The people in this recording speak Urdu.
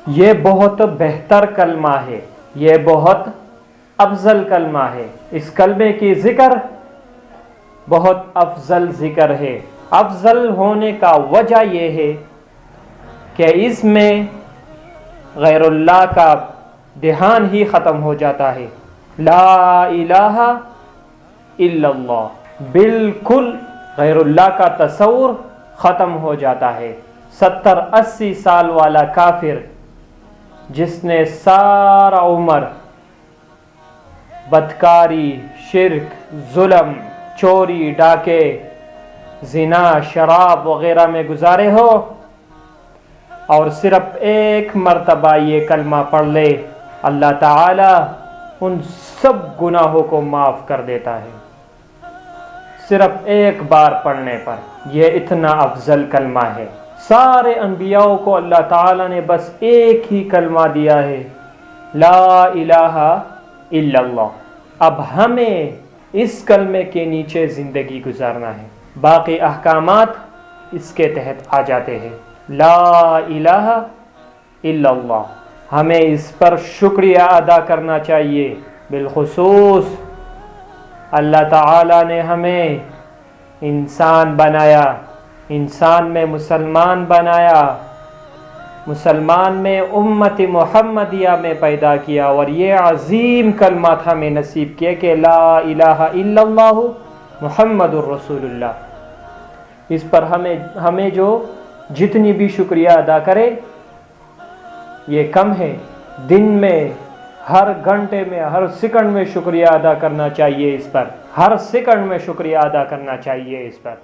یہ بہت بہتر کلمہ ہے، یہ بہت افضل کلمہ ہے، اس کلمے کی ذکر بہت افضل ذکر ہے۔ افضل ہونے کا وجہ یہ ہے کہ اس میں غیر اللہ کا دھیان ہی ختم ہو جاتا ہے۔ لا الہ الا اللہ، بالکل غیر اللہ کا تصور ختم ہو جاتا ہے۔ 70-80 سال والا کافر جس نے سارا عمر بدکاری، شرک، ظلم، چوری، ڈاکے، زنا، شراب وغیرہ میں گزارے ہو، اور صرف ایک مرتبہ یہ کلمہ پڑھ لے، اللہ تعالی ان سب گناہوں کو معاف کر دیتا ہے، صرف ایک بار پڑھنے پر۔ یہ اتنا افضل کلمہ ہے۔ سارے انبیاء کو اللہ تعالی نے بس ایک ہی کلمہ دیا ہے، لا الہ الا اللہ۔ اب ہمیں اس کلمے کے نیچے زندگی گزارنا ہے، باقی احکامات اس کے تحت آ جاتے ہیں۔ لا الہ الا اللہ، ہمیں اس پر شکریہ ادا کرنا چاہیے۔ بالخصوص اللہ تعالی نے ہمیں انسان بنایا، انسان میں مسلمان بنایا، مسلمان میں امت محمدیہ میں پیدا کیا، اور یہ عظیم کلمات ہمیں نصیب کیا کہ لا الہ الا اللہ محمد الرسول اللہ۔ اس پر ہمیں جو جتنی بھی شکریہ ادا کرے یہ کم ہے۔ دن میں، ہر گھنٹے میں، ہر سیکنڈ میں شکریہ ادا کرنا چاہیے اس پر، ہر سیکنڈ میں شکریہ ادا کرنا چاہیے اس پر۔